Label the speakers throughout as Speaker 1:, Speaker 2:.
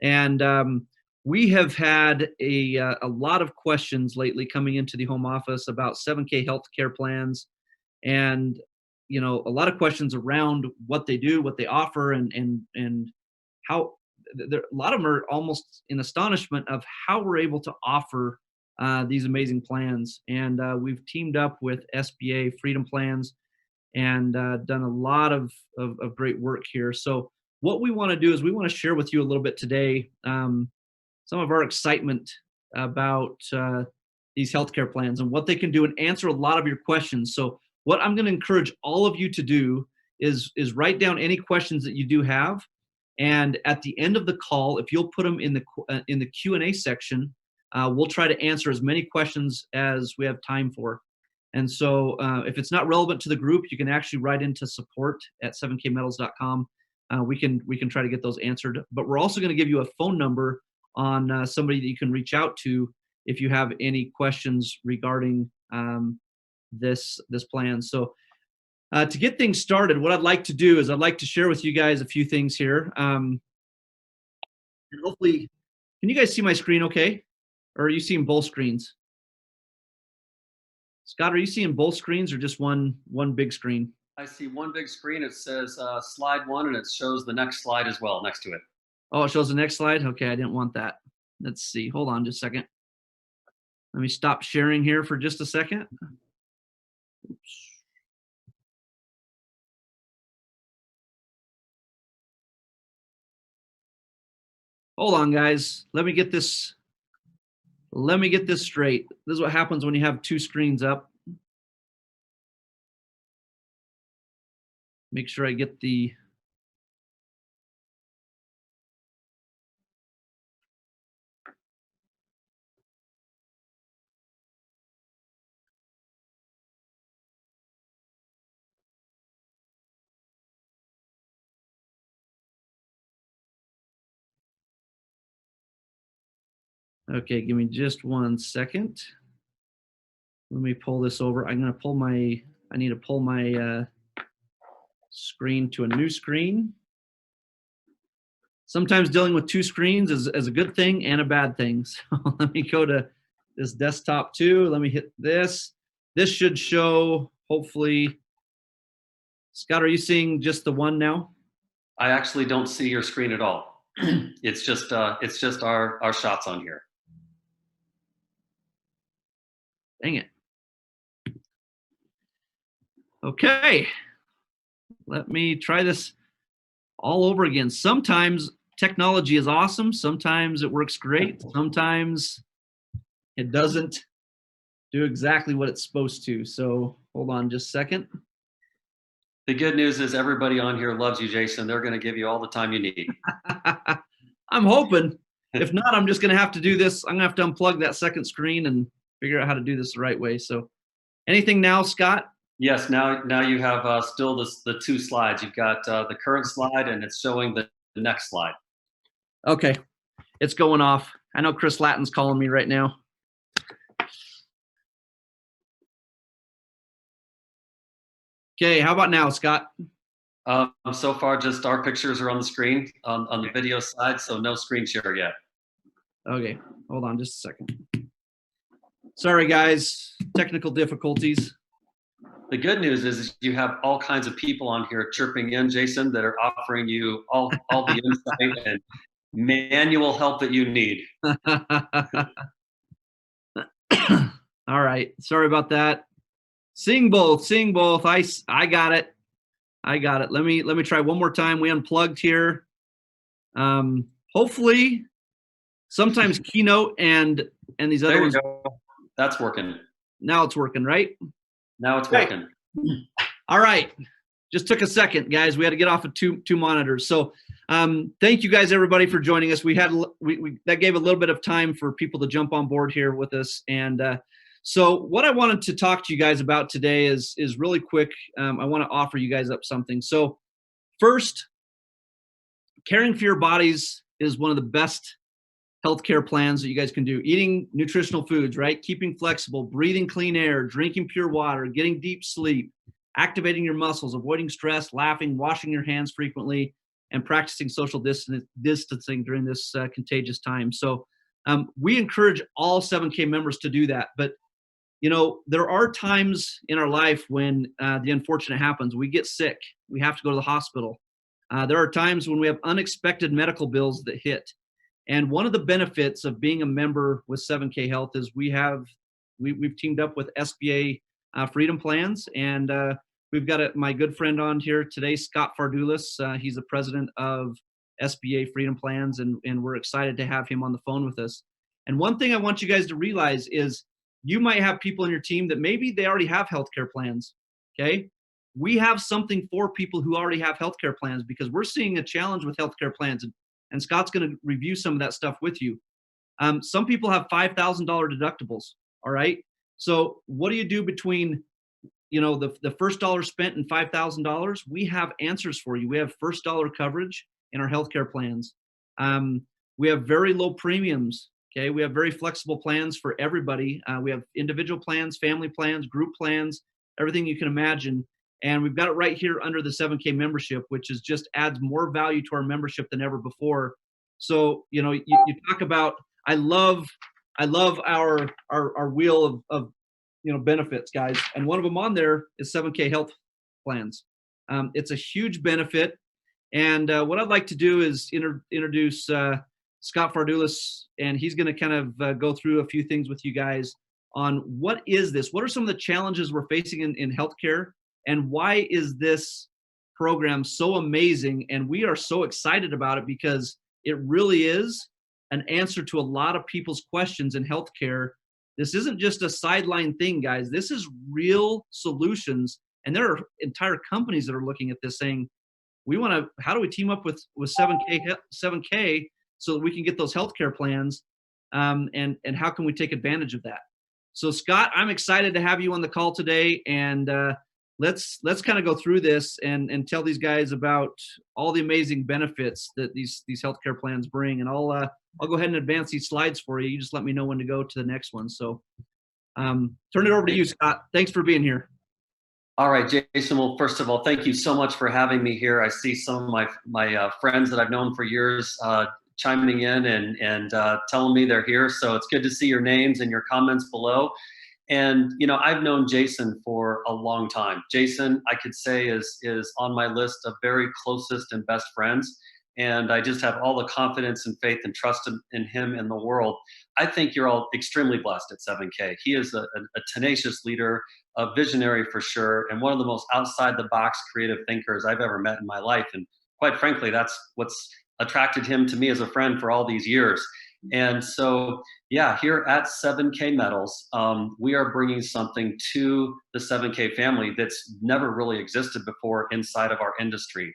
Speaker 1: And we have had a lot of questions lately coming into the home office about 7K healthcare plans, and a lot of questions around what they do, what they offer, and how a lot of them are almost in astonishment of how we're able to offer these amazing plans. And we've teamed up with SBA Freedom Plans and done a lot of great work here. So what we want to do is we want to share with you a little bit today some of our excitement about these healthcare plans and what they can do, and answer a lot of your questions. So what I'm going to encourage all of you to do is write down any questions that you do have, and at the end of the call, if you'll put them in the Q&A section, we'll try to answer as many questions as we have time for. And so if it's not relevant to the group, you can actually write into support@7kmetals.com. We can try to get those answered. But we're also going to give you a phone number on somebody that you can reach out to if you have any questions regarding this plan. So to get things started, what I'd like to do is I'd like to share with you guys a few things here. And hopefully, can you guys see my screen okay? Or are you seeing both screens? Scott, are you seeing both screens or just one big screen?
Speaker 2: I see one big screen. It says slide 1, and it shows the next slide as well next to it.
Speaker 1: Oh, it shows the next slide? Okay, I didn't want that. Let's see. Hold on just a second. Let me stop sharing here for just a second. Oops. Hold on, guys. Let me get this straight. This is what happens when you have two screens up. Make sure I get the Okay, give me just 1 second. Let me pull this over. I need to pull my screen to a new screen. Sometimes dealing with two screens is a good thing and a bad thing. So let me go to this desktop too. Let me hit this. This should show, hopefully. Scott, are you seeing just the one now?
Speaker 2: I actually don't see your screen at all. It's just our shots on here.
Speaker 1: Dang it. Okay. Let me try this all over again. Sometimes technology is awesome. Sometimes it works great. Sometimes it doesn't do exactly what it's supposed to. So hold on just a second.
Speaker 2: The good news is everybody on here loves you, Jason. They're going to give you all the time you need.
Speaker 1: I'm hoping. If not, I'm just going to have to do this. I'm going to have to unplug that second screen and figure out how to do this the right way. So anything now, Scott?
Speaker 2: Yes, now you have still the two slides. You've got the current slide, and it's showing the next slide.
Speaker 1: Okay, it's going off. I know Chris Latton's calling me right now. Okay, how about now, Scott?
Speaker 2: So far, just our pictures are on the screen on the video side, so no screen share yet.
Speaker 1: Okay, hold on just a second. Sorry, guys, technical difficulties.
Speaker 2: The good news is you have all kinds of people on here chirping in, Jason, that are offering you all the insight and manual help that you need.
Speaker 1: All right, sorry about that. Seeing both. I got it. Let me try one more time. We unplugged here. Hopefully, sometimes Keynote and these other ones.
Speaker 2: There you go. That's working.
Speaker 1: Now it's working, right?
Speaker 2: Now it's working.
Speaker 1: All right. Just took a second, guys. We had to get off of two monitors. So thank you guys, everybody, for joining us. That gave a little bit of time for people to jump on board here with us. And so what I wanted to talk to you guys about today is really quick. I want to offer you guys up something. So first, caring for your bodies is one of the best healthcare plans that you guys can do. Eating nutritional foods, right? Keeping flexible, breathing clean air, drinking pure water, getting deep sleep, activating your muscles, avoiding stress, laughing, washing your hands frequently, and practicing social distancing during this contagious time. So we encourage all 7K members to do that. But there are times in our life when the unfortunate happens. We get sick. We have to go to the hospital. There are times when we have unexpected medical bills that hit. And one of the benefits of being a member with 7K Health is we've teamed up with SBA Freedom Plans, and we've got my good friend on here today, Scott Fardulis. He's the president of SBA Freedom Plans, and we're excited to have him on the phone with us. And one thing I want you guys to realize is you might have people in your team that maybe they already have healthcare plans. Okay, we have something for people who already have healthcare plans, because we're seeing a challenge with healthcare plans, and Scott's going to review some of that stuff with you. Some people have $5,000 deductibles. All right. So what do you do between, the first dollar spent and $5,000? We have answers for you. We have first dollar coverage in our healthcare plans. We have very low premiums. Okay. We have very flexible plans for everybody. We have individual plans, family plans, group plans, everything you can imagine. And we've got it right here under the 7K membership, which is just adds more value to our membership than ever before. So, you talk about, I love our wheel of benefits, guys. And one of them on there is 7K Health Plans. It's a huge benefit. And what I'd like to do is introduce Scott Fardulis, and he's going to kind of go through a few things with you guys on what is this? What are some of the challenges we're facing in healthcare? And why is this program so amazing? And we are so excited about it because it really is an answer to a lot of people's questions in healthcare. This isn't just a sideline thing, guys. This is real solutions. And there are entire companies that are looking at this saying, how do we team up with 7K so that we can get those healthcare plans? And how can we take advantage of that? So Scott, I'm excited to have you on the call today. And let's kind of go through this and tell these guys about all the amazing benefits that these healthcare plans bring. And I'll go ahead and advance these slides for you. You just let me know when to go to the next one. So turn it over to you, Scott. Thanks for being here.
Speaker 2: All right, Jason. Well, first of all, thank you so much for having me here. I see some of my friends that I've known for years chiming in and telling me they're here. So it's good to see your names and your comments below. And, I've known Jason for a long time. Jason, I could say, is on my list of very closest and best friends. And I just have all the confidence and faith and trust in him in the world. I think you're all extremely blessed at 7K. He is a tenacious leader, a visionary for sure, and one of the most outside the box creative thinkers I've ever met in my life. And quite frankly, that's what's attracted him to me as a friend for all these years. And so, yeah, here at 7K Metals, we are bringing something to the 7K family that's never really existed before inside of our industry.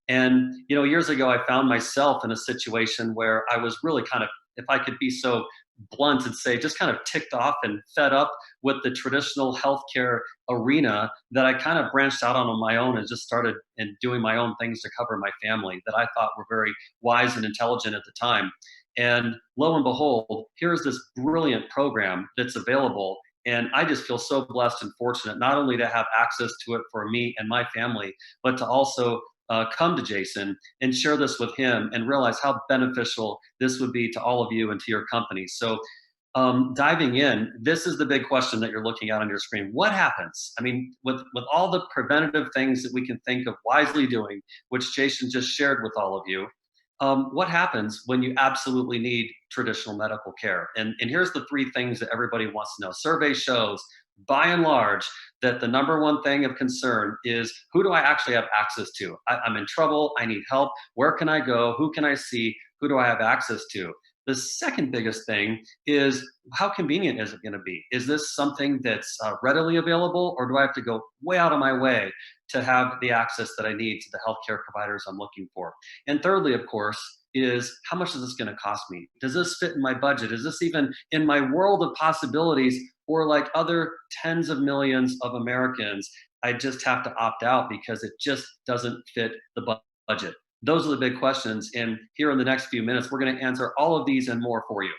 Speaker 2: And, years ago, I found myself in a situation where I was really kind of, if I could be so blunt and say, just kind of ticked off and fed up with the traditional healthcare arena, that I kind of branched out on my own and just started doing my own things to cover my family that I thought were very wise and intelligent at the time. And lo and behold, here's this brilliant program that's available. And I just feel so blessed and fortunate not only to have access to it for me and my family, but to also come to Jason and share this with him and realize how beneficial this would be to all of you and to your company. So diving in, this is the big question that you're looking at on your screen. What happens? I mean, with all the preventative things that we can think of wisely doing, which Jason just shared with all of you, what happens when you absolutely need traditional medical care? And here's the three things that everybody wants to know. Survey shows, by and large, that the number one thing of concern is, who do I actually have access to? I'm in trouble. I need help. Where can I go? Who can I see? Who do I have access to? The second biggest thing is, how convenient is it going to be? Is this something that's readily available, or do I have to go way out of my way to have the access that I need to the healthcare providers I'm looking for? And thirdly, of course, is, how much is this going to cost me? Does this fit in my budget? Is this even in my world of possibilities? Or like other tens of millions of Americans, I just have to opt out because it just doesn't fit the budget? Those are the big questions. And here in the next few minutes, we're going to answer all of these and more for you.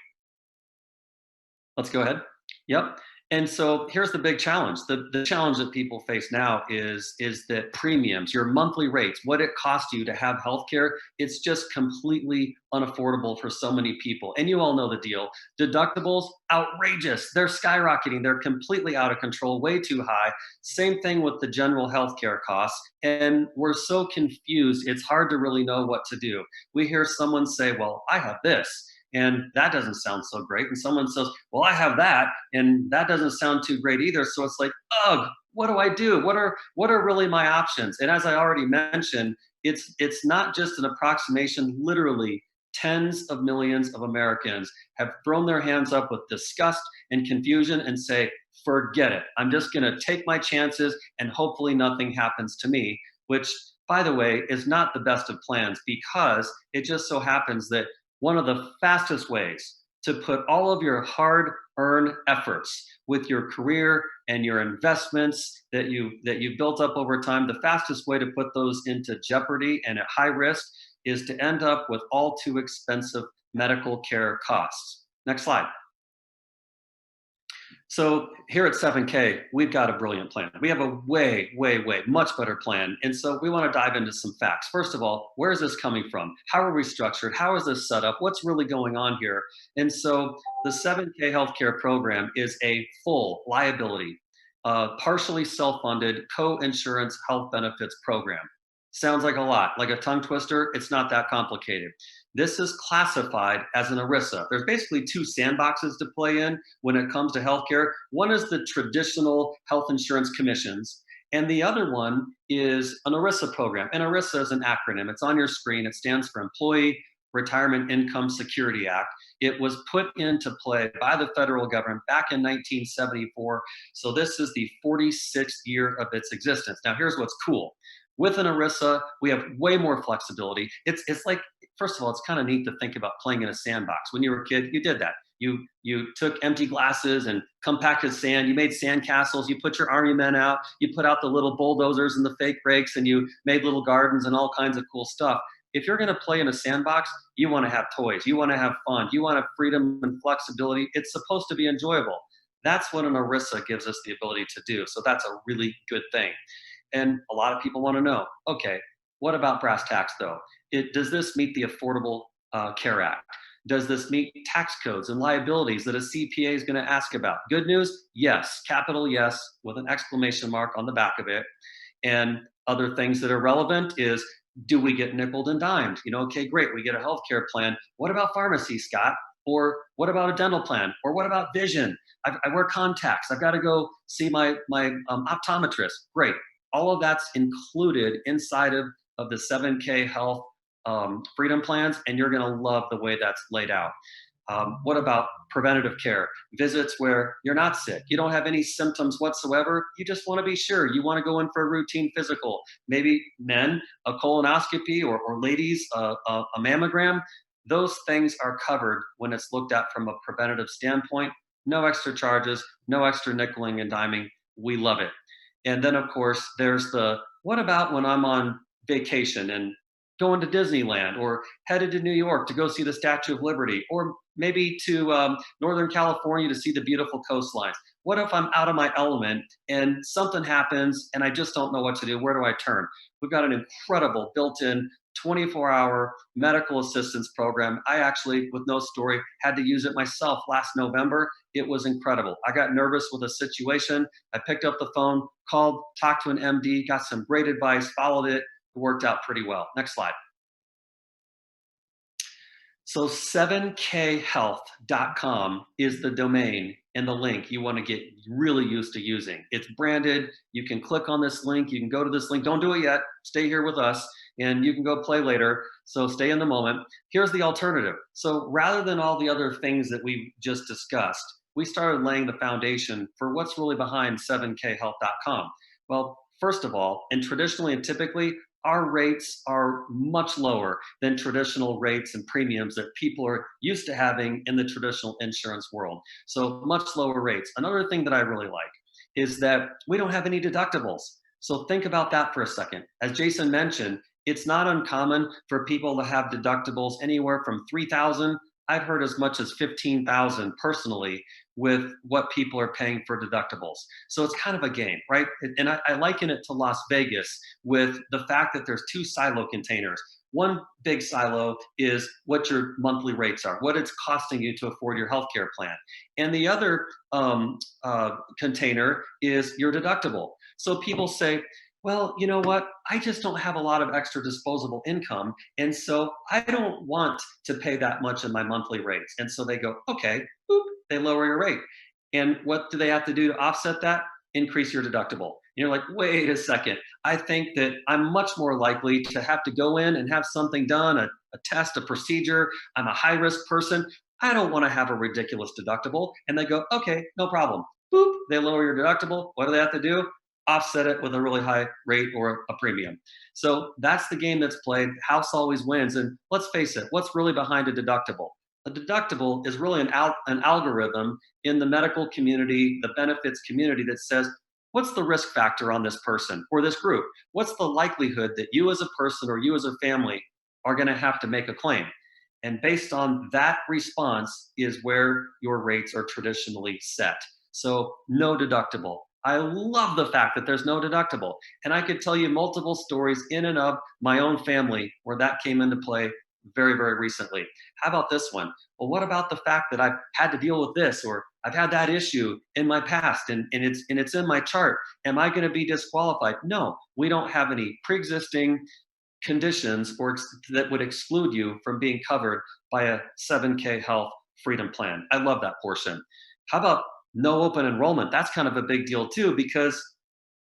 Speaker 2: Let's go ahead. Yep. And so here's the big challenge. The challenge that people face now is that premiums, your monthly rates, what it costs you to have healthcare, it's just completely unaffordable for so many people. And you all know the deal. Deductibles, outrageous. They're skyrocketing. They're completely out of control, way too high. Same thing with the general healthcare costs. And we're so confused, it's hard to really know what to do. We hear someone say, well, I have this. And that doesn't sound so great. And someone says, well, I have that, and that doesn't sound too great either. So it's like, ugh, what do I do? What are really my options? And as I already mentioned, it's not just an approximation. Literally, tens of millions of Americans have thrown their hands up with disgust and confusion and say, forget it. I'm just going to take my chances and hopefully nothing happens to me, which, by the way, is not the best of plans, because it just so happens that one of the fastest ways to put all of your hard earned efforts with your career and your investments that you built up over time, the fastest way to put those into jeopardy and at high risk is to end up with all too expensive medical care costs. Next slide. So here at 7K, we've got a brilliant plan. We have a way, way, way much better plan. And so we want to dive into some facts. First of all, where is this coming from? How are we structured? How is this set up? What's really going on here? And so the 7K healthcare program is a full liability, partially self-funded co-insurance health benefits program. Sounds like a lot, like a tongue twister. It's not that complicated. This is classified as an ERISA. There's basically two sandboxes to play in when it comes to healthcare. One is the traditional health insurance commissions, and the other one is an ERISA program. And ERISA is an acronym. It's on your screen. It stands for Employee Retirement Income Security Act. It was put into play by the federal government back in 1974. So this is the 46th year of its existence. Now, here's what's cool. With an ERISA, we have way more flexibility. It's like, first of all, it's kind of neat to think about playing in a sandbox. When you were a kid, you did that. You took empty glasses and compacted sand. You made sand castles. You put your army men out. You put out the little bulldozers and the fake brakes, and you made little gardens and all kinds of cool stuff. If you're going to play in a sandbox, you want to have toys. You want to have fun. You want to have freedom and flexibility. It's supposed to be enjoyable. That's what an ERISA gives us the ability to do. So that's a really good thing. And a lot of people want to know, okay, what about brass tacks though? Does this meet the Affordable Care Act? Does this meet tax codes and liabilities that a CPA is going to ask about? Good news, yes, capital yes, with an exclamation mark on the back of it. And other things that are relevant is, do we get nickeled and dimed? Okay, great, we get a healthcare plan. What about pharmacy, Scott? Or what about a dental plan? Or what about vision? I wear contacts. I've got to go see my optometrist. Great. All of that's included inside of the 7K Health Freedom Plans, and you're going to love the way that's laid out. What about preventative care? Visits where you're not sick, you don't have any symptoms whatsoever, you just want to be sure, you want to go in for a routine physical. Maybe men, a colonoscopy, or ladies, a mammogram. Those things are covered when it's looked at from a preventative standpoint. No extra charges, no extra nickeling and diming. We love it. And then, of course, there's the, what about when I'm on vacation and going to Disneyland, or headed to New York to go see the Statue of Liberty, or maybe to Northern California to see the beautiful coastlines? What if I'm out of my element and something happens and I just don't know what to do? Where do I turn? We've got an incredible built-in 24-hour medical assistance program. I actually, with no story, had to use it myself last November. It was incredible. I got nervous with a situation. I picked up the phone, called, talked to an MD, got some great advice, followed it. It worked out pretty well. Next slide. So 7khealth.com is the domain and the link you want to get really used to using. It's branded. You can click on this link. You can go to this link. Don't do it yet. Stay here with us, and you can go play later. So stay in the moment. Here's the alternative. So rather than all the other things that we just discussed, we started laying the foundation for what's really behind 7khealth.com. Well, first of all, and traditionally and typically, our rates are much lower than traditional rates and premiums that people are used to having in the traditional insurance world. So much lower rates. Another thing that I really like is that we don't have any deductibles. So think about that for a second. As Jason mentioned, it's not uncommon for people to have deductibles anywhere from $3,000 I've heard as much as 15,000 personally with what people are paying for deductibles. So it's kind of a game, right? And I liken it to Las Vegas with the fact that there's two silo containers. One big silo is what your monthly rates are, what it's costing you to afford your healthcare plan. And the other container is your deductible. So people say, well, you know what? I just don't have a lot of extra disposable income. And so I don't want to pay that much in my monthly rates. And so they go, okay, boop, they lower your rate. And what do they have to do to offset that? Increase your deductible. And you're like, wait a second. I think that I'm much more likely to have to go in and have something done, a test, a procedure. I'm a high risk person. I don't want to have a ridiculous deductible. And they go, okay, no problem. Boop, they lower your deductible. What do they have to do? Offset it with a really high rate or a premium. So that's the game that's played. House always wins. And let's face it, what's really behind a deductible? A deductible is really an algorithm in the medical community, the benefits community, that says, what's the risk factor on this person or this group? What's the likelihood that you as a person or you as a family are going to have to make a claim? And based on that response is where your rates are traditionally set. So no deductible. I love the fact that there's no deductible. And I could tell you multiple stories in and of my own family where that came into play very, very recently. How about this one? Well, what about the fact that I've had to deal with this, or I've had that issue in my past and it's in my chart? Am I going to be disqualified? No, we don't have any pre-existing conditions that would exclude you from being covered by a 7K health freedom plan. I love that portion. How about no open enrollment? That's kind of a big deal too, because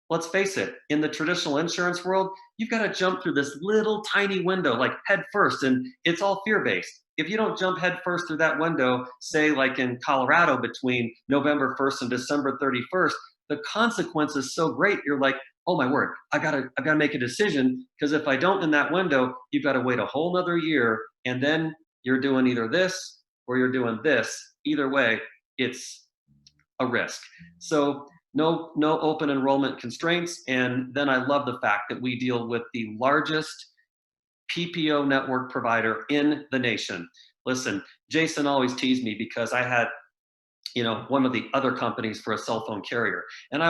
Speaker 2: let's face it, in the traditional insurance world, you've got to jump through this little tiny window, like head first, and it's all fear-based. If you don't jump head first through that window, say like in Colorado between November 1st and December 31st, the consequence is so great. You're like, oh my word, I gotta make a decision, because if I don't in that window, you've got to wait a whole nother year, and then you're doing either this or you're doing this. Either way, it's a risk. So no open enrollment constraints. And then I love the fact that we deal with the largest PPO network provider in the nation. Listen, Jason always teased me because I had, one of the other companies for a cell phone carrier. And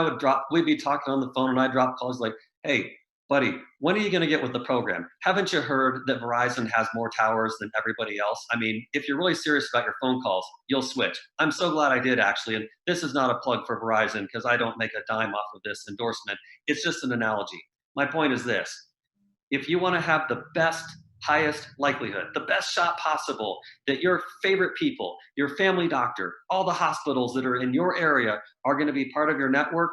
Speaker 2: we'd be talking on the phone and I'd drop calls like, hey, buddy, when are you going to get with the program? Haven't you heard that Verizon has more towers than everybody else? I mean, if you're really serious about your phone calls, you'll switch. I'm so glad I did, actually. And this is not a plug for Verizon because I don't make a dime off of this endorsement. It's just an analogy. My point is this. If you want to have the best, highest likelihood, the best shot possible that your favorite people, your family doctor, all the hospitals that are in your area are going to be part of your network,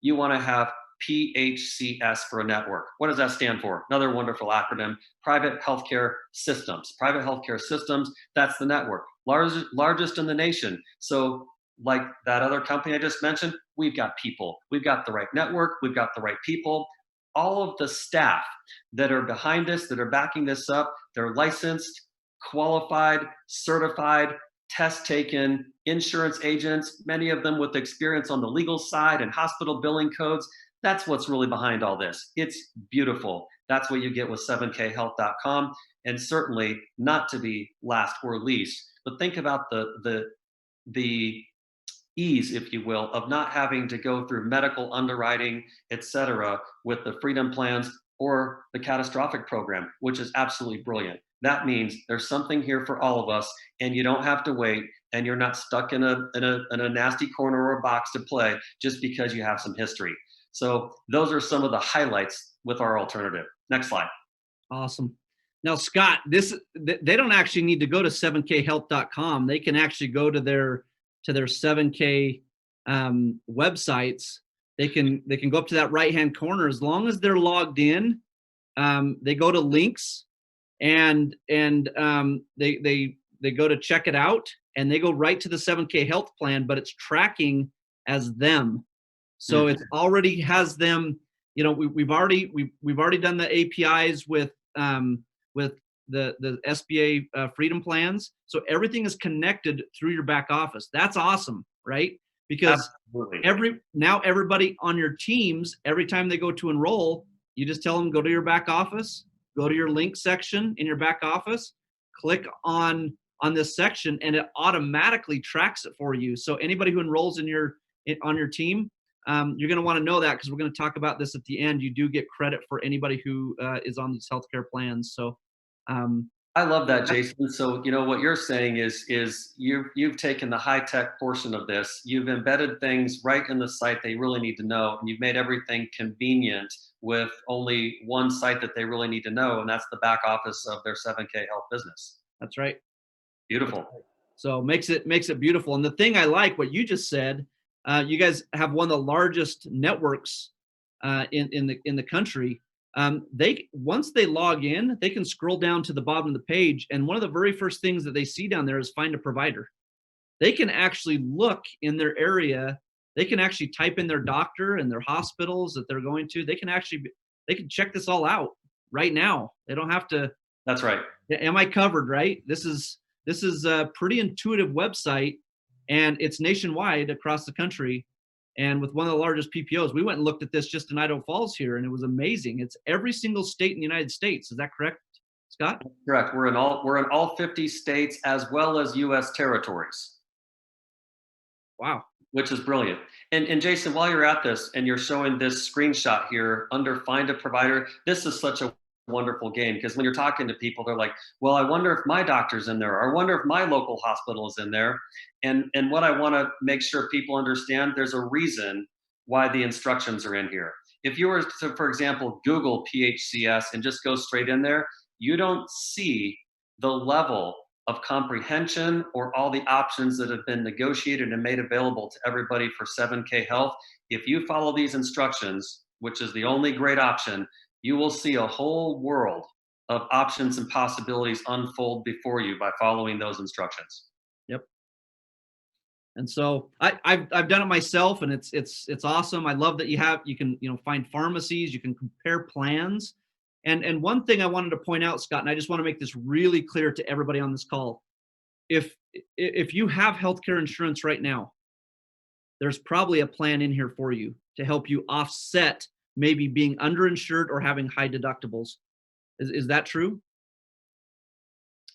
Speaker 2: you want to have PHCS for a network. What does that stand for? Another wonderful acronym: Private Healthcare Systems. Private Healthcare Systems, that's the network. Largest in the nation. So like that other company I just mentioned, we've got people. We've got the right network. We've got the right people. All of the staff that are behind this, that are backing this up, they're licensed, qualified, certified, test taken, insurance agents, many of them with experience on the legal side and hospital billing codes. That's what's really behind all this. It's beautiful. That's what you get with 7khealth.com. And certainly not to be last or least, but think about the ease, if you will, of not having to go through medical underwriting, et cetera, with the freedom plans or the catastrophic program, which is absolutely brilliant. That means there's something here for all of us, and you don't have to wait, and you're not stuck in a nasty corner or a box to play just because you have some history. So those are some of the highlights with our alternative. Next slide.
Speaker 1: Awesome. Now, Scott, they don't actually need to go to 7khealth.com. They can actually go to their 7K websites. They can go up to that right-hand corner. As long as they're logged in, they go to links and they go to check it out, and they go right to the 7K health plan, but it's tracking as them. So it already has them. We've already done the APIs with the SBA freedom plans. So everything is connected through your back office. That's awesome, right? Because everybody on your teams, every time they go to enroll, you just tell them, go to your back office, go to your link section in your back office, click on on this section, and it automatically tracks it for you. So anybody who enrolls on your team, you're going to want to know that, because we're going to talk about this at the end. You do get credit for anybody who is on these healthcare plans. So
Speaker 2: I love that, Jason. So, you know, what you're saying is you've taken the high tech portion of this, you've embedded things right in the site they really need to know, and you've made everything convenient with only one site that they really need to know, and that's the back office of their 7K Health business.
Speaker 1: that's right.
Speaker 2: Beautiful.
Speaker 1: So makes it beautiful. And the thing I like what you just said, you guys have one of the largest networks in the country. They once they log in, they can scroll down to the bottom of the page, and one of the very first things that they see down there is find a provider. They can actually look in their area. They can actually type in their doctor and their hospitals that they're going to. They can check this all out right now. They don't have to.
Speaker 2: That's right.
Speaker 1: Am I covered? Right. This is a pretty intuitive website, and it's nationwide across the country. And with one of the largest PPOs, we went and looked at this just in Idaho Falls here, and it was amazing. It's every single state in the United States. Is that correct, Scott?
Speaker 2: Correct. We're in all 50 states as well as U.S. territories.
Speaker 1: Wow.
Speaker 2: Which is brilliant. And Jason, while you're at this and you're showing this screenshot here under Find a Provider, this is such a wonderful game, because when you're talking to people, they're like, well, I wonder if my doctor's in there, or I wonder if my local hospital is in there. And what I want to make sure people understand, there's a reason why the instructions are in here. If you were to, for example, Google PHCS and just go straight in there, you don't see the level of comprehension or all the options that have been negotiated and made available to everybody for 7K Health. If you follow these instructions, which is the only great option, you will see a whole world of options and possibilities unfold before you by following those instructions.
Speaker 1: Yep. And so I've done it myself, and it's awesome. I love that you can find pharmacies, you can compare plans. And one thing I wanted to point out, Scott, and I just want to make this really clear to everybody on this call. If you have healthcare insurance right now, there's probably a plan in here for you to help you offset maybe being underinsured or having high deductibles. Is that true?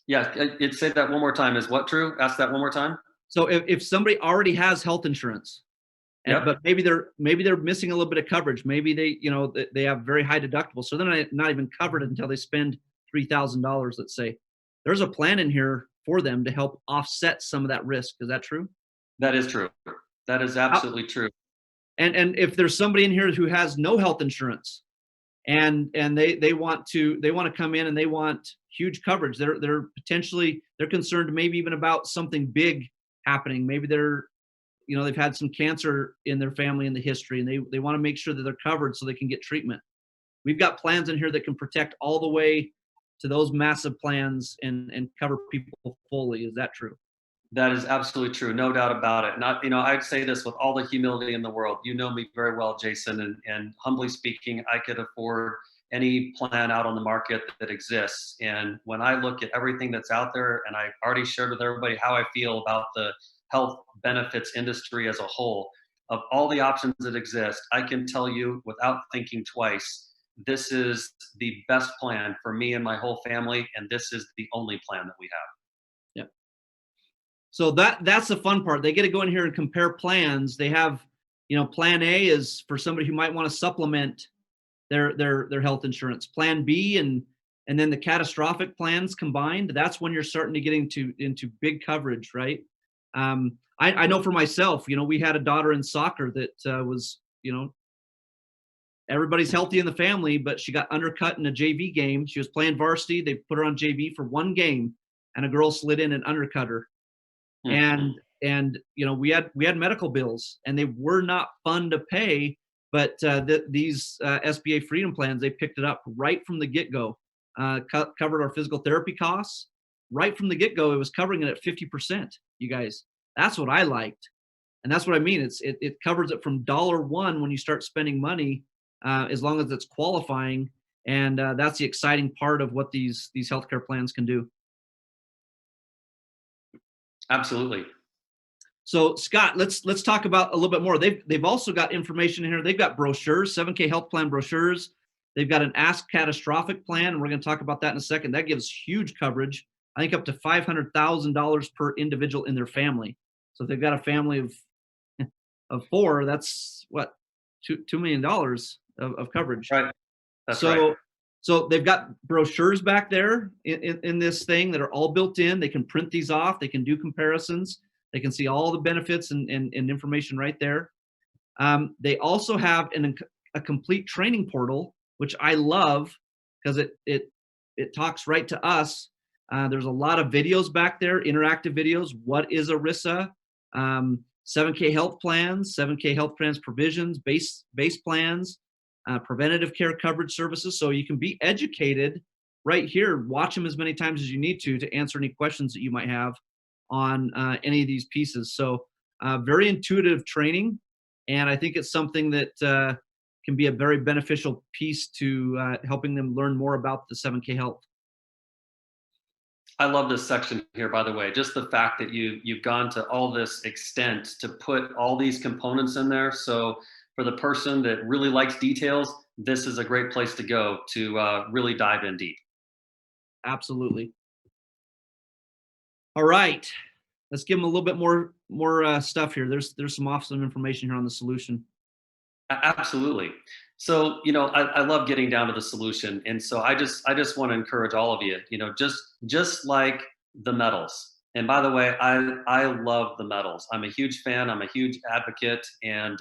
Speaker 2: Yeah, say that one more time. Is what true? Ask that one more time.
Speaker 1: So if somebody already has health insurance,
Speaker 2: Yep.
Speaker 1: but maybe they're missing a little bit of coverage. Maybe they have very high deductibles, so they're not even covered until they spend $3,000. Let's say there's a plan in here for them to help offset some of that risk. Is that true?
Speaker 2: That is true. That is absolutely true.
Speaker 1: And if there's somebody in here who has no health insurance, and they want to come in and they want huge coverage, they're concerned maybe even about something big happening. Maybe they've had some cancer in their family in the history, and they want to make sure that they're covered so they can get treatment. We've got plans in here that can protect all the way to those massive plans and cover people fully. Is that true?
Speaker 2: That is absolutely true. No doubt about it. I'd say this with all the humility in the world. You know me very well, Jason, and humbly speaking, I could afford any plan out on the market that exists. And when I look at everything that's out there, and I've already shared with everybody how I feel about the health benefits industry as a whole, of all the options that exist, I can tell you without thinking twice, this is the best plan for me and my whole family, and this is the only plan that we have.
Speaker 1: Yep. So that's the fun part. They get to go in here and compare plans. They have, plan A is for somebody who might want to supplement their health insurance. Plan B and then the catastrophic plans combined, that's when you're starting to get into big coverage, right? I know for myself, we had a daughter in soccer that was, everybody's healthy in the family, but she got undercut in a JV game. She was playing varsity. They put her on JV for one game, and a girl slid in and undercut her. Mm-hmm. And we had medical bills, and they were not fun to pay. But these SBA Freedom plans, they picked it up right from the get-go. Covered our physical therapy costs right from the get-go. It was covering it at 50%. You guys, that's what I liked, and that's what I mean. It covers it from $1 when you start spending money, as long as it's qualifying, and that's the exciting part of what these healthcare plans can do.
Speaker 2: Absolutely.
Speaker 1: So Scott, let's talk about a little bit more. They've also got information in here. They've got brochures, 7K Health Plan brochures. They've got an Ask Catastrophic plan, and we're going to talk about that in a second. That gives huge coverage. I think up to $500,000 per individual in their family. So if they've got a family of of four, that's what, $2 million of coverage.
Speaker 2: Right. That's right.
Speaker 1: So so they've got brochures back there in this thing that are all built in. They can print these off. They can do comparisons. They can see all the benefits and information right there. They also have a complete training portal, which I love because it talks right to us. There's a lot of videos back there, interactive videos. What is ERISA? 7K health plans, 7K health plans provisions, base plans, preventative care coverage services. So you can be educated right here. Watch them as many times as you need to answer any questions that you might have on any of these pieces. So very intuitive training, and I think it's something that can be a very beneficial piece to helping them learn more about the 7K health.
Speaker 2: I love this section here, by the way. Just the fact that you've gone to all this extent to put all these components in there. So for the person that really likes details, this is a great place to go to really dive in deep.
Speaker 1: Absolutely. All right, let's give them a little bit more stuff here. There's some awesome information here on the solution.
Speaker 2: Absolutely. So, I love getting down to the solution. And so I just want to encourage all of you, just like the metals. And by the way, I love the metals. I'm a huge fan. I'm a huge advocate. And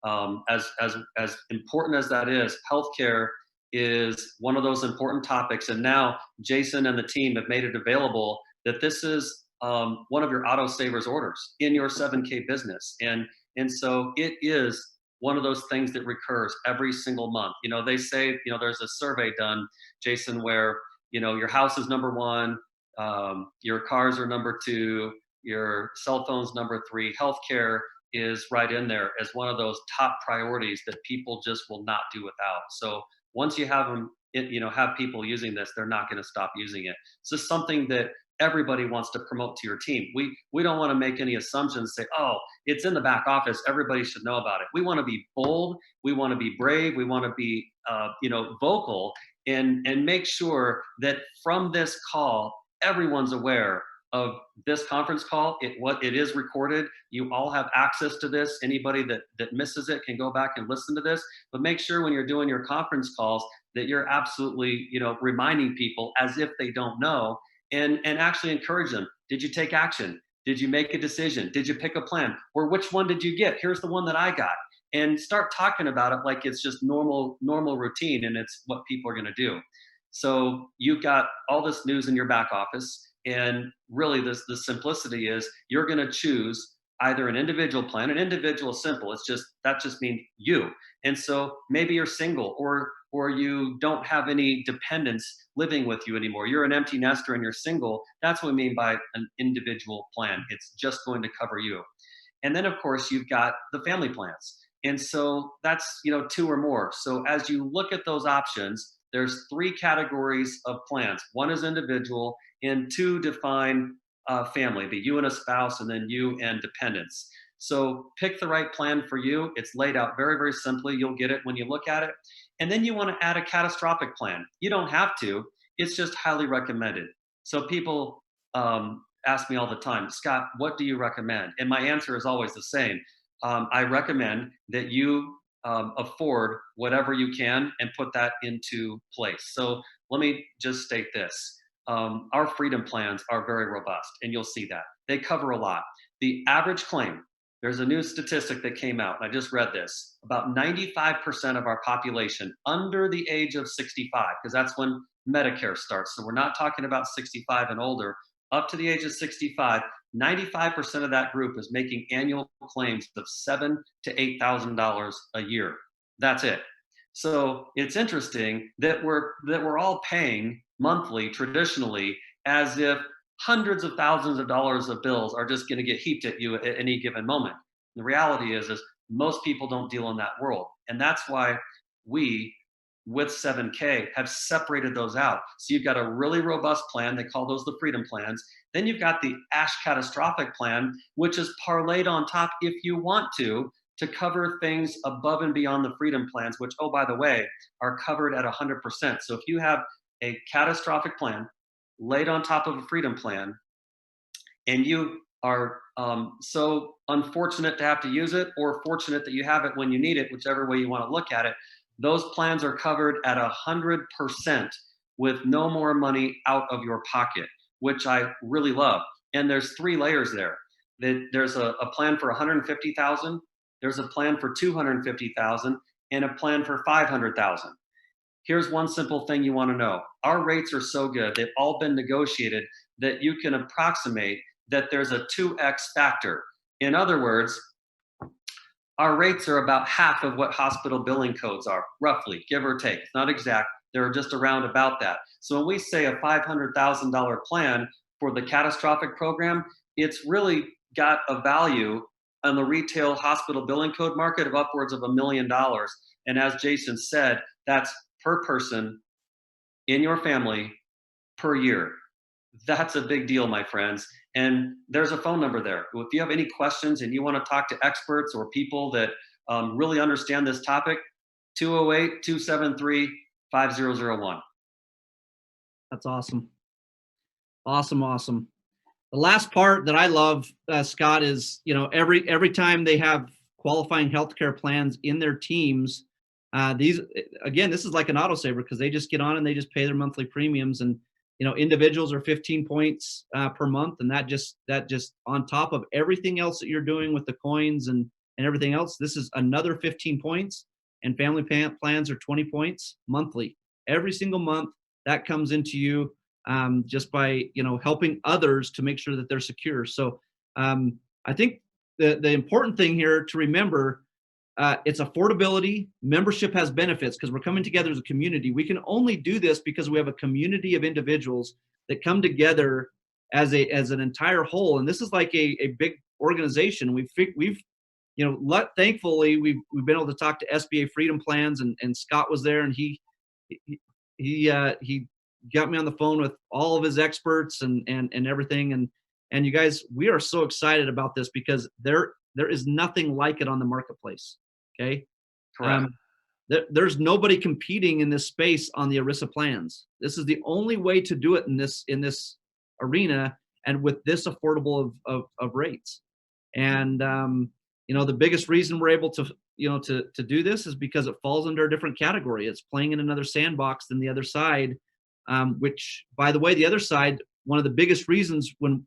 Speaker 2: as important as that is, healthcare is one of those important topics. And now Jason and the team have made it available that this is one of your auto savers orders in your 7K business. And so it is one of those things that recurs every single month. They say, there's a survey done, Jason, where, your house is number one, your cars are number two, your cell phone's number three, healthcare is right in there as one of those top priorities that people just will not do without. So once you have them, have people using this, they're not going to stop using it. It's just something that everybody wants to promote to your team. We don't want to make any assumptions, say, oh, it's in the back office, everybody should know about it. We want to be bold, we want to be brave, we want to be vocal, and make sure that from this call, everyone's aware of this conference call. It is recorded. You all have access to this. Anybody that misses it can go back and listen to this. But make sure when you're doing your conference calls that you're absolutely reminding people as if they don't know, and actually encourage them. Did you take action? Did you make a decision? Did you pick a plan? Or which one did you get? Here's the one that I got. And start talking about it like it's just normal routine and it's what people are going to do. So you've got all this news in your back office, and really the simplicity is you're going to choose either an individual plan. An individual is simple. That just means you. And so maybe you're single, or you don't have any dependents living with you anymore. You're an empty nester and you're single. That's what we mean by an individual plan. It's just going to cover you. And then of course you've got the family plans. And so that's, two or more. So as you look at those options, there's three categories of plans. One is individual, and two define family, be you and a spouse, and then you and dependents. So pick the right plan for you. It's laid out very, very simply. You'll get it when you look at it. And then you want to add a catastrophic plan. You don't have to. It's just highly recommended. So people ask me all the time, Scott, what do you recommend? And my answer is always the same. I recommend that you afford whatever you can and put that into place. So let me just state this. Our freedom plans are very robust, and you'll see that. They cover a lot. The average claim, there's a new statistic that came out, and I just read this. About 95% of our population under the age of 65, because that's when Medicare starts. So we're not talking about 65 and older. Up to the age of 65, 95% of that group is making annual claims of $7,000 to $8,000 a year. That's it. So it's interesting that we're all paying monthly traditionally as if hundreds of thousands of dollars of bills are just going to get heaped at you at any given moment. The reality is most people don't deal in that world. And that's why we, with 7K, have separated those out. So you've got a really robust plan. They call those the freedom plans. Then you've got the ASH catastrophic plan, which is parlayed on top if you want to cover things above and beyond the freedom plans, which, oh, by the way, are covered at 100%. So if you have a catastrophic plan laid on top of a Freedom Plan, and you are so unfortunate to have to use it, or fortunate that you have it when you need it, whichever way you want to look at it, those plans are covered at 100% with no more money out of your pocket, which I really love. And there's three layers there. There's a plan for 150,000, there's a plan for 250,000, and a plan for 500,000. Here's one simple thing you want to know. Our rates are so good, they've all been negotiated, that you can approximate that there's a 2x factor. In other words, our rates are about half of what hospital billing codes are, roughly, give or take. It's not exact, they're just around about that. So when we say a $500,000 plan for the catastrophic program, it's really got a value on the retail hospital billing code market of upwards of $1 million. And as Jason said, that's per person in your family per year. That's a big deal, my friends. And there's a phone number there. If you have any questions and you want to talk to experts or people that really understand this topic, 208 273 5001.
Speaker 1: That's awesome. Awesome. Awesome. The last part that I love, Scott, is, every time they have qualifying healthcare plans in their teams, these, again, this is like an autosaver, because they just get on and they just pay their monthly premiums, and individuals are 15 points per month, and that just on top of everything else that you're doing with the coins and everything else, this is another 15 points. And family plans are 20 points monthly. Every single month that comes into you, just by helping others to make sure that they're secure. So I think the important thing here to remember, it's affordability. Membership has benefits, because we're coming together as a community. We can only do this because we have a community of individuals that come together as an entire whole. And this is like a big organization. Thankfully we've been able to talk to SBA Freedom Plans, and Scott was there, and he got me on the phone with all of his experts and everything. And you guys, we are so excited about this, because there is nothing like it on the marketplace. Okay.
Speaker 2: Correct.
Speaker 1: There's nobody competing in this space on the ERISA plans. This is the only way to do it in this arena, and with this affordable of rates. And the biggest reason we're able to do this is because it falls under a different category. It's playing in another sandbox than the other side, which, by the way, the other side, one of the biggest reasons when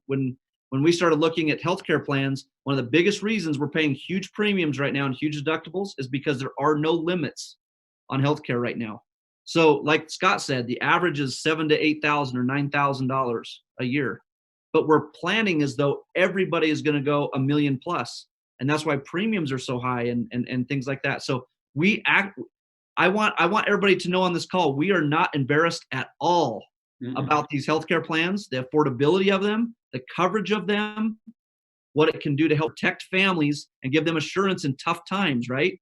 Speaker 1: we started looking at healthcare plans, one of the biggest reasons we're paying huge premiums right now and huge deductibles is because there are no limits on healthcare right now. So, like Scott said, the average is $7,000 to $8,000 or $9,000 a year, but we're planning as though everybody is going to go $1 million plus, and that's why premiums are so high and things like that. So I want everybody to know on this call, we are not embarrassed at all about these healthcare plans, the affordability of them, the coverage of them, what it can do to help protect families and give them assurance in tough times, right?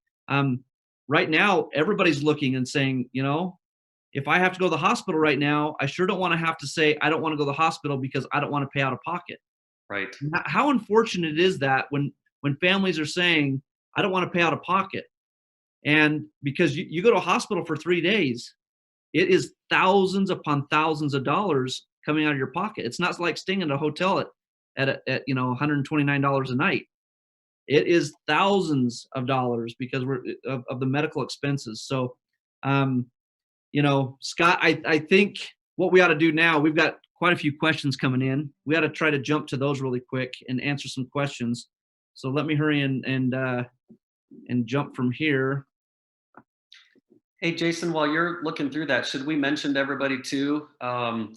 Speaker 1: Right now, everybody's looking and saying, if I have to go to the hospital right now, I sure don't want to have to say, I don't want to go to the hospital because I don't want to pay out of pocket.
Speaker 2: Right.
Speaker 1: How unfortunate is that when families are saying, I don't want to pay out of pocket? And because you go to a hospital for 3 days, it is thousands upon thousands of dollars coming out of your pocket. It's not like staying in a hotel at $129 a night. It is thousands of dollars because of the medical expenses. So, Scott, I think what we ought to do now, we've got quite a few questions coming in. We ought to try to jump to those really quick and answer some questions. So let me hurry and jump from here.
Speaker 2: Hey, Jason, while you're looking through that, should we mention to everybody too, the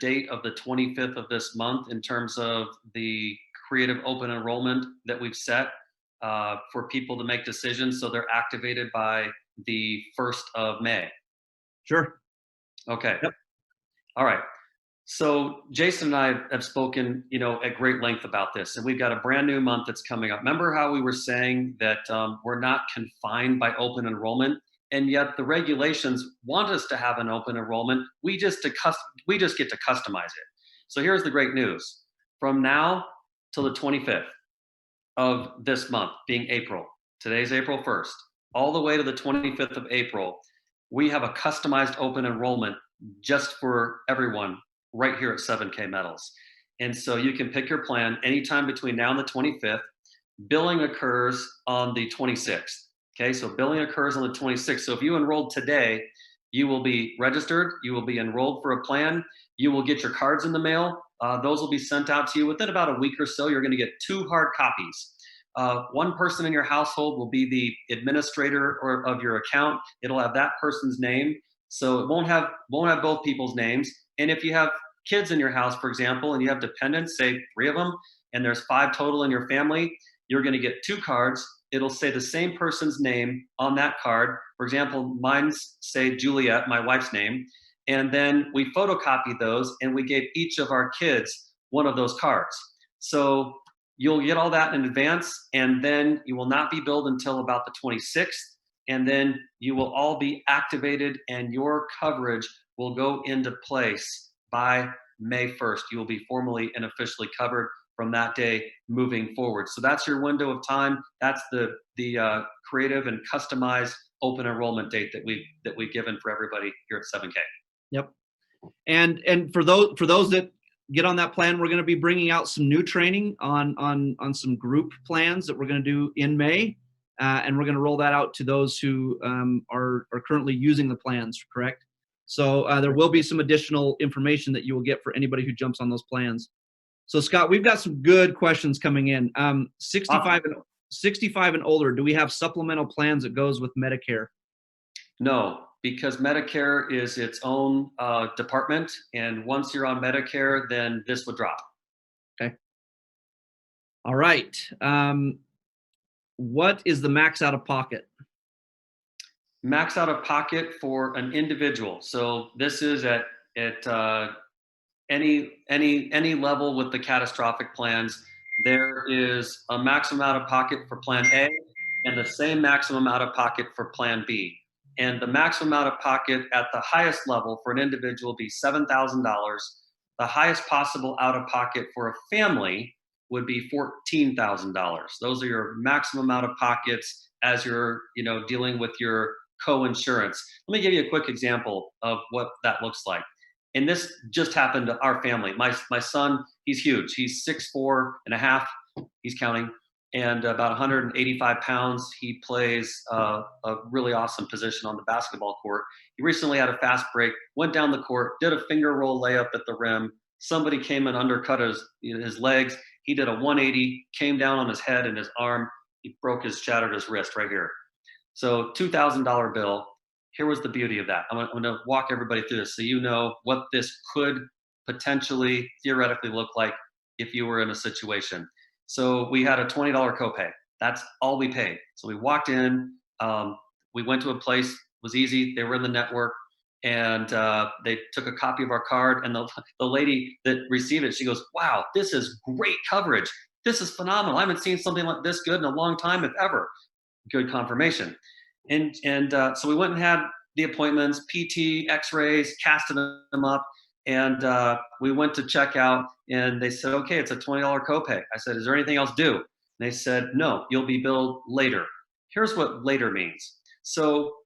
Speaker 2: date of the 25th of this month in terms of the creative open enrollment that we've set for people to make decisions, so they're activated by the 1st of May?
Speaker 1: Sure.
Speaker 2: Okay.
Speaker 1: Yep.
Speaker 2: All right. So Jason and I have spoken, at great length about this, and we've got a brand new month that's coming up. Remember how we were saying that we're not confined by open enrollment, and yet the regulations want us to have an open enrollment. We just get to customize it. So here's the great news: from now till the 25th of this month, being April, today's April 1st, all the way to the 25th of April, we have a customized open enrollment just for everyone right here at 7K Metals. And so you can pick your plan anytime between now and the 25th. Billing occurs on the 26th. Okay, so billing occurs on the 26th. So if you enrolled today, you will be registered, you will be enrolled for a plan, you will get your cards in the mail. Those will be sent out to you within about a week or so. You're going to get 2 hard copies. One person in your household will be the administrator of your account. It'll have that person's name, so it won't have both people's names. And if you have kids in your house, for example, and you have dependents, say 3 of them, and there's 5 total in your family, you're going to get 2 cards. It'll say the same person's name on that card. For example, mine's say Juliet, my wife's name, and then we photocopy those and we gave each of our kids one of those cards. So you'll get all that in advance, and then you will not be billed until about the 26th, and then you will all be activated and your coverage will go into place by May 1st. You will be formally and officially covered from that day moving forward. So that's your window of time. That's the creative and customized open enrollment date that we've given for everybody here at 7K.
Speaker 1: Yep. And for those that get on that plan, we're going to be bringing out some new training on some group plans that we're going to do in May, and we're going to roll that out to those who are currently using the plans. Correct. So there will be some additional information that you will get for anybody who jumps on those plans. So Scott, we've got some good questions coming in. 65 and older, do we have supplemental plans that goes with Medicare?
Speaker 2: No, because Medicare is its own department, and once you're on Medicare, then this would drop.
Speaker 1: Okay. All right. What is the max out of pocket?
Speaker 2: Max out of pocket for an individual. So this is at any level with the catastrophic plans. There is a maximum out of pocket for Plan A and the same maximum out of pocket for Plan B. And the maximum out of pocket at the highest level for an individual would be $7,000. The highest possible out of pocket for a family would be $14,000. Those are your maximum out of pockets as you're dealing with your co-insurance. Let me give you a quick example of what that looks like. And this just happened to our family. My son, he's huge. He's 6'4" and a half. He's counting, and about 185 pounds. He plays a really awesome position on the basketball court. He recently had a fast break, went down the court, did a finger roll layup at the rim. Somebody came and undercut his legs. He did a 180, came down on his head and his arm. He shattered his wrist right here. So $2,000 bill. Here was the beauty of that. I'm going to walk everybody through this so you know what this could potentially, theoretically look like if you were in a situation. So we had a $20 copay. That's all we paid. So we walked in. We went to a place. It was easy. They were in the network, and they took a copy of our card. And the lady that received it, she goes, "Wow, this is great coverage. This is phenomenal. I haven't seen something like this good in a long time, if ever." Good confirmation. And so we went and had the appointments, PT, X-rays, casted them up, and we went to check out. And they said, "Okay, it's a $20 copay." I said, "Is there anything else due?" And they said, "No, you'll be billed later." Here's what later means. So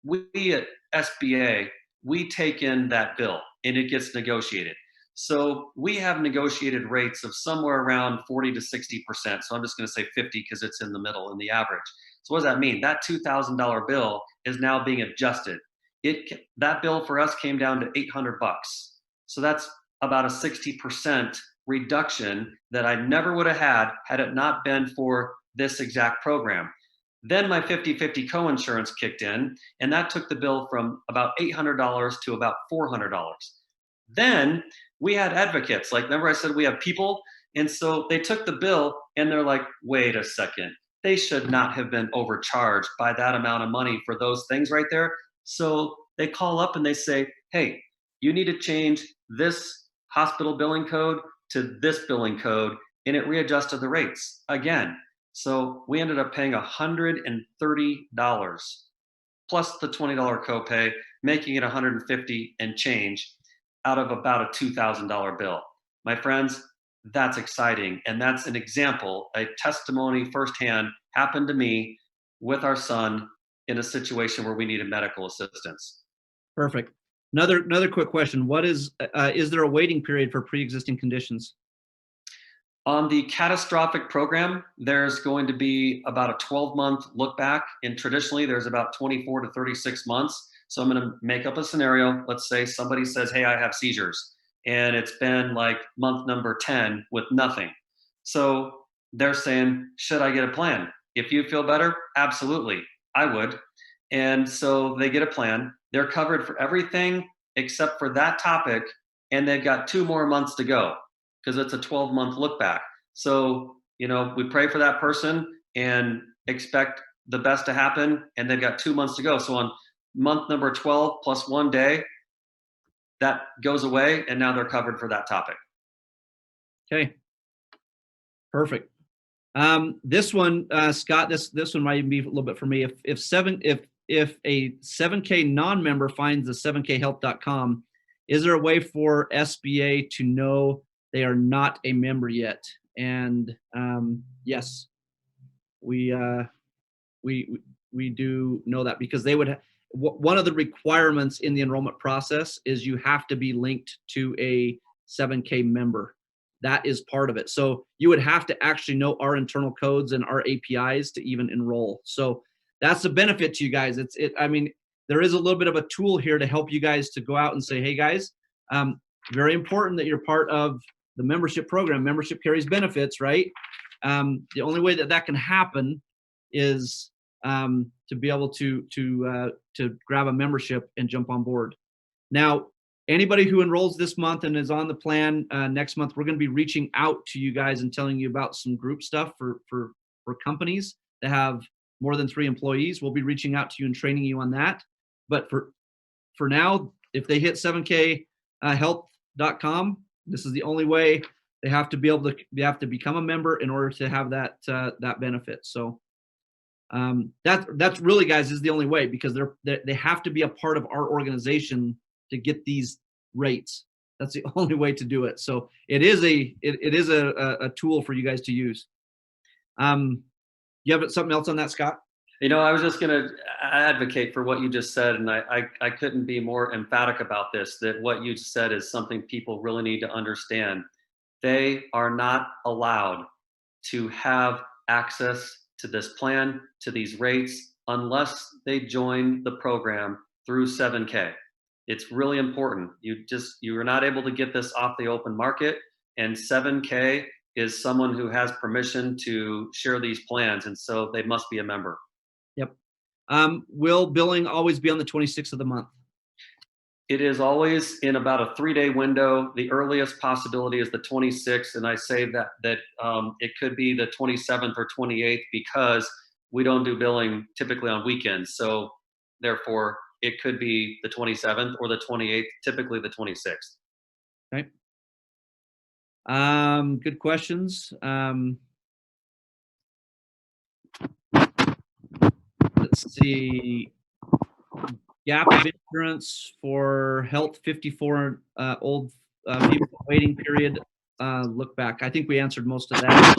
Speaker 2: we at SBA, we take in that bill and it gets negotiated. So we have negotiated rates of somewhere around 40 to 60%. So I'm just going to say 50 because it's in the middle in the average. So what does that mean? That $2,000 bill is now being adjusted. That bill for us came down to $800. So that's about a 60% reduction that I never would have had it not been for this exact program. Then my 50/50 co-insurance kicked in, and that took the bill from about $800 to about $400. Then we had advocates. Like, remember I said we have people? And so they took the bill and they're like, "Wait a second. They should not have been overcharged by that amount of money for those things right there." So they call up and they say, "Hey, you need to change this hospital billing code to this billing code," and it readjusted the rates again. So we ended up paying $130 plus the $20 copay, making it $150 and change out of about a $2,000 bill. My friends, that's exciting. And that's an example, a testimony firsthand happened to me with our son in a situation where we needed medical assistance.
Speaker 1: Perfect. Another quick question. Is there a waiting period for pre-existing conditions?
Speaker 2: On the catastrophic program, there's going to be about a 12-month look back, and traditionally there's about 24 to 36 months. So I'm going to make up a scenario. Let's say somebody says, hey, I have seizures, and it's been like month number 10 with nothing. So they're saying, should I get a plan? If you feel better, absolutely, I would. And so they get a plan. They're covered for everything except for that topic, and they've got 2 more months to go because it's a 12-month look back. So, we pray for that person and expect the best to happen, and they've got 2 months to go. So on month number 12 plus 1 day, that goes away, and now they're covered for that topic.
Speaker 1: Okay. Perfect. This one, Scott, this one might even be a little bit for me. If a 7K non-member finds the 7khealth.com, is there a way for SBA to know they are not a member yet? And yes, we do know that, because they would. One of the requirements in the enrollment process is you have to be linked to a 7K member. That is part of it. So you would have to actually know our internal codes and our APIs to even enroll. So that's the benefit to you guys. There is a little bit of a tool here to help you guys to go out and say, hey guys, very important that you're part of the membership program. Membership carries benefits, right? The only way that can happen is to be able to grab a membership and jump on board. Now, anybody who enrolls this month and is on the plan next month, we're going to be reaching out to you guys and telling you about some group stuff for companies that have more than 3 employees. We'll be reaching out to you and training you on that. But for now, if they hit 7khealth.com, this is the only way. They have to become a member in order to have that benefit. So that's really, guys, is the only way, because they have to be a part of our organization to get these rates. That's the only way to do it. So it is a tool for you guys to use. You have something else on that, Scott?
Speaker 2: I was just going to advocate for what you just said, and I couldn't be more emphatic about this, that what you said is something people really need to understand. They are not allowed to have access to this plan, to these rates, unless they join the program through 7K. It's really important. You are not able to get this off the open market, and 7K is someone who has permission to share these plans, and so they must be a member.
Speaker 1: Yep. Will billing always be on the 26th of the month?
Speaker 2: It is always in about a 3-day window. The earliest possibility is the 26th, and I say that it could be the 27th or 28th, because we don't do billing typically on weekends. So therefore, it could be the 27th or the 28th, typically the 26th.
Speaker 1: Okay. Good questions. Let's see. Gap of insurance for health 54 old people waiting period. Look back. I think we answered most of that.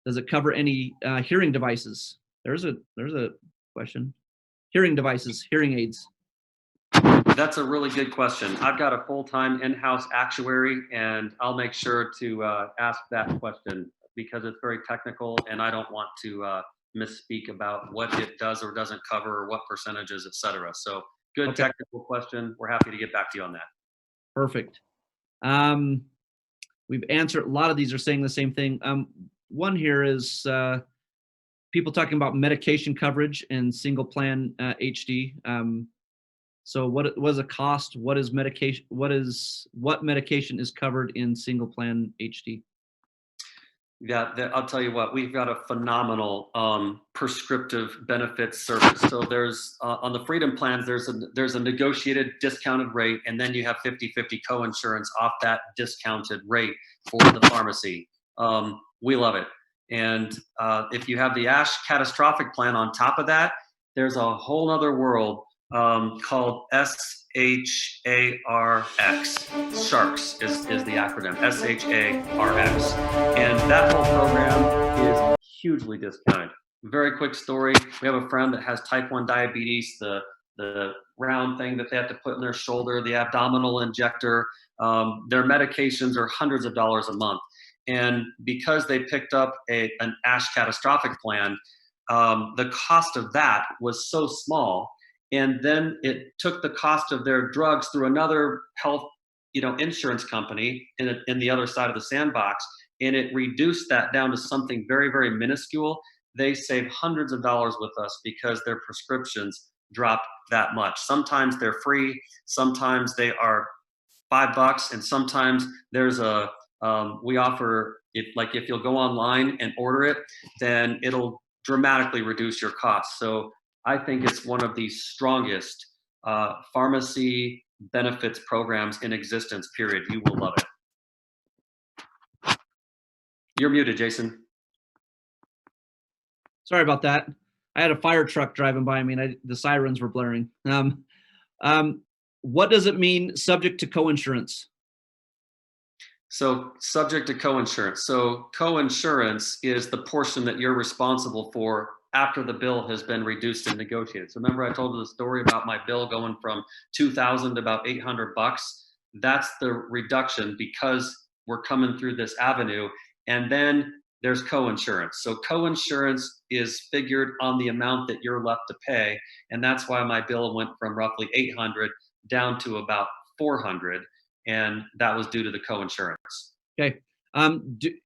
Speaker 1: Does it cover any hearing devices? There's a question. Hearing devices, hearing aids.
Speaker 2: That's a really good question. I've got a full-time in-house actuary, and I'll make sure to ask that question, because it's very technical, and I don't want to misspeak about what it does or doesn't cover, or what percentages, et cetera. So good. Okay. Technical question. We're happy to get back to you on that.
Speaker 1: Perfect. We've answered, a lot of these are saying the same thing. One here is people talking about medication coverage and single plan HD. So what is a cost? What is medication? What medication is covered in single plan HD?
Speaker 2: Yeah, I'll tell you what, we've got a phenomenal prescriptive benefits service. So there's on the Freedom plans, there's a negotiated discounted rate, and then you have 50/50 co-insurance off that discounted rate for the pharmacy. We love it. And if you have the ASH catastrophic plan on top of that, there's a whole other world called SHARX. SHARX is the acronym, SHARX. And that whole program is hugely discounted. Very quick story. We have a friend that has type 1 diabetes. The round thing that they have to put in their shoulder, the abdominal injector. Their medications are hundreds of dollars a month. And because they picked up an ASH catastrophic plan, the cost of that was so small. And then it took the cost of their drugs through another health, insurance company in the other side of the sandbox, and it reduced that down to something very, very minuscule. They save hundreds of dollars with us because their prescriptions dropped that much. Sometimes they're free, sometimes they are $5, and sometimes there's we offer, if you'll go online and order it, then it'll dramatically reduce your costs. So I think it's one of the strongest pharmacy benefits programs in existence, period. You will love it. You're muted, Jason.
Speaker 1: Sorry about that. I had a fire truck driving by me and the sirens were blaring. What does it mean subject to coinsurance?
Speaker 2: So subject to coinsurance. So coinsurance is the portion that you're responsible for after the bill has been reduced and negotiated. So remember I told you the story about my bill going from $2,000 to about $800. That's the reduction because we're coming through this avenue. And then there's coinsurance. So coinsurance is figured on the amount that you're left to pay. And that's why my bill went from roughly $800 down to about $400. And that was due to the coinsurance.
Speaker 1: Okay.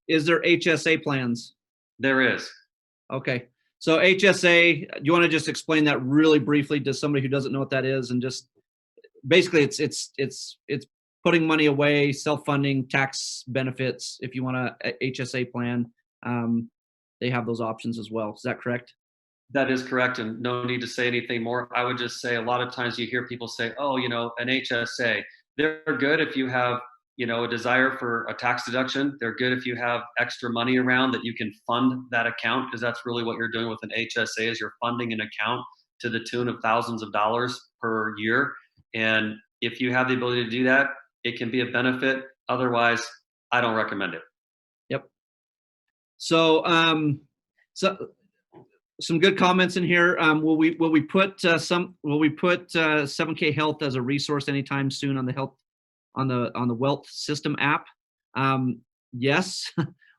Speaker 1: Is there HSA plans?
Speaker 2: There is.
Speaker 1: Okay. So HSA, do you want to just explain that really briefly to somebody who doesn't know what that is? And just basically it's putting money away, self-funding, tax benefits. If you want a HSA plan, they have those options as well. Is that correct?
Speaker 2: That is correct, and no need to say anything more. I would just say a lot of times you hear people say, oh, an HSA. They're good if you have, a desire for a tax deduction. They're good if you have extra money around that you can fund that account, because that's really what you're doing with an HSA is you're funding an account to the tune of thousands of dollars per year. And if you have the ability to do that, it can be a benefit. Otherwise, I don't recommend it.
Speaker 1: Yep. So, some good comments in here. Will we put 7K Health as a resource anytime soon on the Wealth System app? Yes,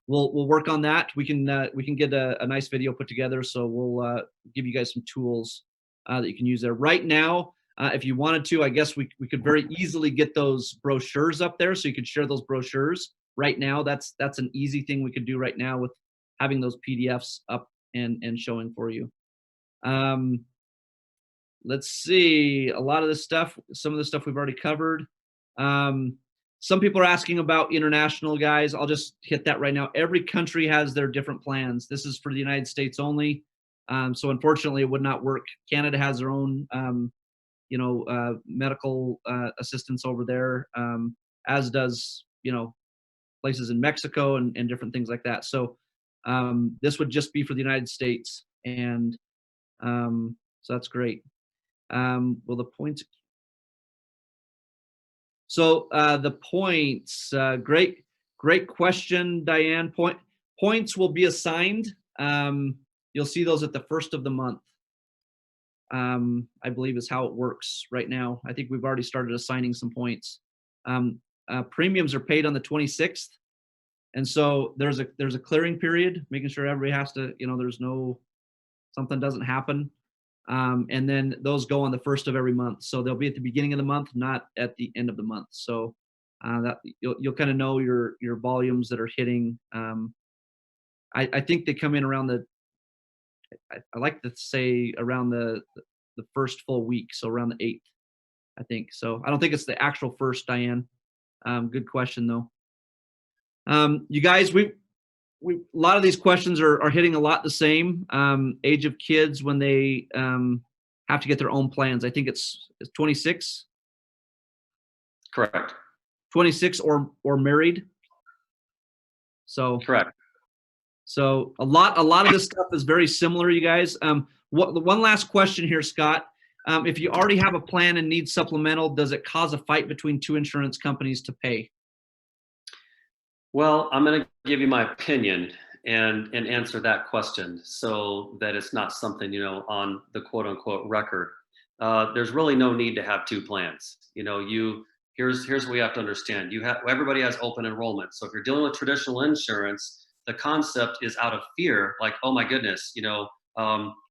Speaker 1: we'll work on that. We can get a nice video put together. So we'll give you guys some tools that you can use there. Right now, if you wanted to, I guess we could very easily get those brochures up there, so you could share those brochures. Right now, that's an easy thing we could do right now with having those PDFs up and showing for you. Let's see, a lot of this stuff, some of the stuff we've already covered. Some people are asking about international, guys. I'll just hit that right now. Every country has their different plans. This is for the United States only. So unfortunately it would not work. Canada has their own, medical assistance over there, as does, places in Mexico and different things like that. So this would just be for the United States, and so that's great. Will the points? So the points, great question, Diane. Points will be assigned. You'll see those at the first of the month. I believe is how it works right now. I think we've already started assigning some points. Premiums are paid on the 26th. And so there's a clearing period, making sure everybody has to, something doesn't happen. And then those go on the first of every month. So they'll be at the beginning of the month, not at the end of the month. So that you'll kind of know your volumes that are hitting. I think they come in around I like to say around the first full week. So around the 8th, I think. So I don't think it's the actual first, Diane. Good question though. You guys, we a lot of these questions are hitting a lot the same. Age of kids when they have to get their own plans. I think it's 26.
Speaker 2: Correct.
Speaker 1: 26 or married. So
Speaker 2: correct.
Speaker 1: So a lot of this stuff is very similar, you guys. One last question here, Scott. If you already have a plan and need supplemental, does it cause a fight between two insurance companies to pay?
Speaker 2: Well, I'm going to give you my opinion and answer that question so that it's not something, on the quote unquote record. there's really no need to have two plans. Here's what we have to understand. Everybody has open enrollment. So if you're dealing with traditional insurance, the concept is out of fear, like, oh my goodness,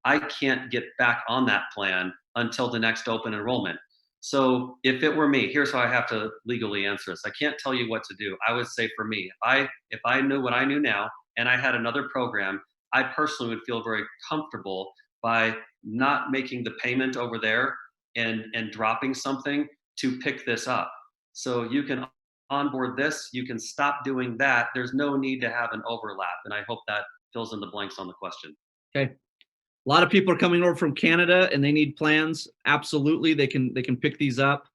Speaker 2: I can't get back on that plan until the next open enrollment. So if it were me, here's how I have to legally answer this. I can't tell you what to do. I would say for me, if I knew what I knew now and I had another program, I personally would feel very comfortable by not making the payment over there and dropping something to pick this up. So you can onboard this, you can stop doing that. There's no need to have an overlap. And I hope that fills in the blanks on the question.
Speaker 1: Okay. A lot of people are coming over from Canada and they need plans. Absolutely. They can pick these up.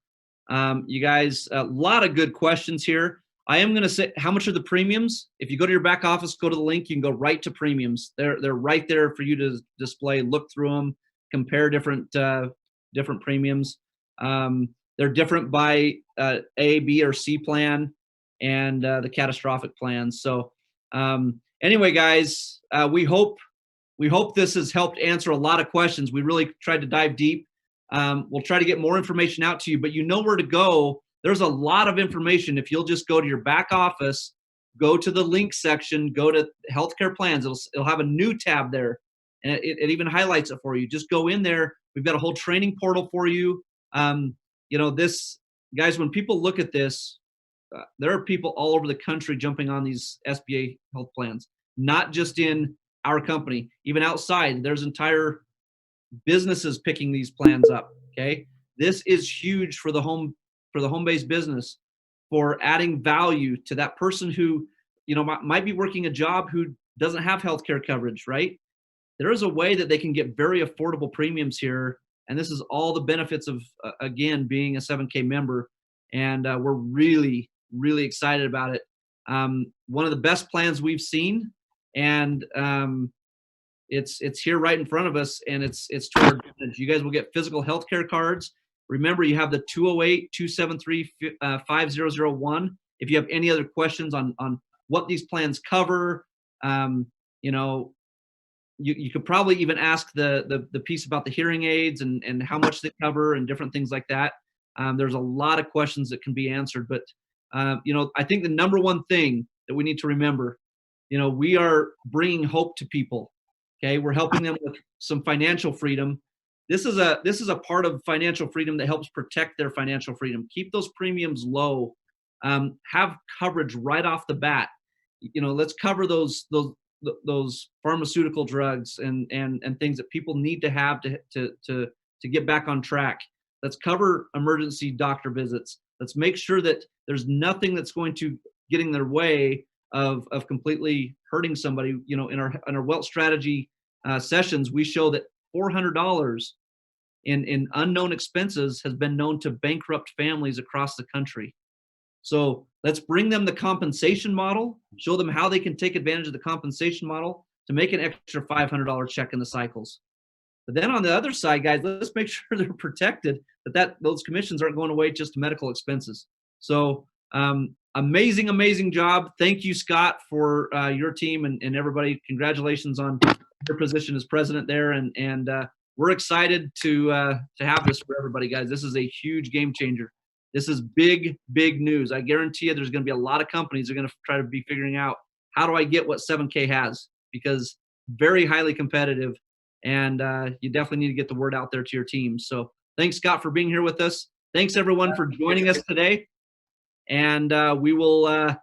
Speaker 1: You guys, a lot of good questions here. I am going to say, how much are the premiums? If you go to your back office, go to the link, you can go right to premiums. They're right there for you to display, look through them, compare different premiums. They're different by A, B, or C plan and the catastrophic plans. So anyway, guys, we hope this has helped answer a lot of questions. We really tried to dive deep. We'll try to get more information out to you, but you know where to go. There's a lot of information. If you'll just go to your back office, go to the link section, go to healthcare plans. It'll have a new tab there, and it even highlights it for you. Just go in there. We've got a whole training portal for you. This, guys, when people look at this, there are people all over the country jumping on these SBA health plans, not just in our company, even outside. There's entire businesses picking these plans up. Okay, this is huge for the home-based business, for adding value to that person who might be working a job who doesn't have healthcare coverage. Right, there is a way that they can get very affordable premiums here, and this is all the benefits of again being a 7K member, and we're really excited about it. One of the best plans we've seen, and it's here right in front of us, and it's to our advantage. You guys will get physical healthcare cards. Remember, you have the 208-273-5001. If you have any other questions on what these plans cover, you could probably even ask the piece about the hearing aids and how much they cover and different things like that. There's a lot of questions that can be answered, but I think the number one thing that we need to remember, we are bringing hope to people. Okay, we're helping them with some financial freedom. This is a part of financial freedom that helps protect their financial freedom. Keep those premiums low. Have coverage right off the bat. Let's cover those pharmaceutical drugs and things that people need to have to get back on track. Let's cover emergency doctor visits. Let's make sure that there's nothing that's going to get in their way of completely hurting somebody. In our wealth strategy sessions, we show that $400 in unknown expenses has been known to bankrupt families across the country. So let's bring them the compensation model, show them how they can take advantage of the compensation model to make an extra $500 check in the cycles. But then on the other side, guys, let's make sure they're protected, that those commissions aren't going away just to medical expenses. So amazing job. Thank you, Scott, for your team and everybody. Congratulations on your position as president there. And we're excited to have this for everybody, guys. This is a huge game changer. This is big news. I guarantee you there's going to be a lot of companies that are going to try to be figuring out, how do I get what 7K has? Because very highly competitive, and you definitely need to get the word out there to your team. So thanks, Scott, for being here with us. Thanks, everyone, for joining us today. And we will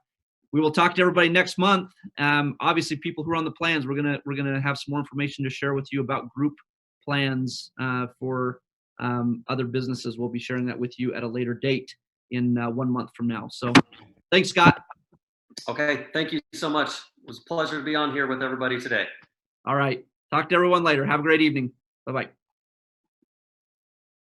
Speaker 1: talk to everybody next month. Obviously, people who are on the plans, we're gonna have some more information to share with you about group plans for other businesses. We'll be sharing that with you at a later date in 1 month from now. So thanks, Scott.
Speaker 2: Okay, thank you so much. It was a pleasure to be on here with everybody today.
Speaker 1: All right. Talk to everyone later. Have a great evening. Bye-bye.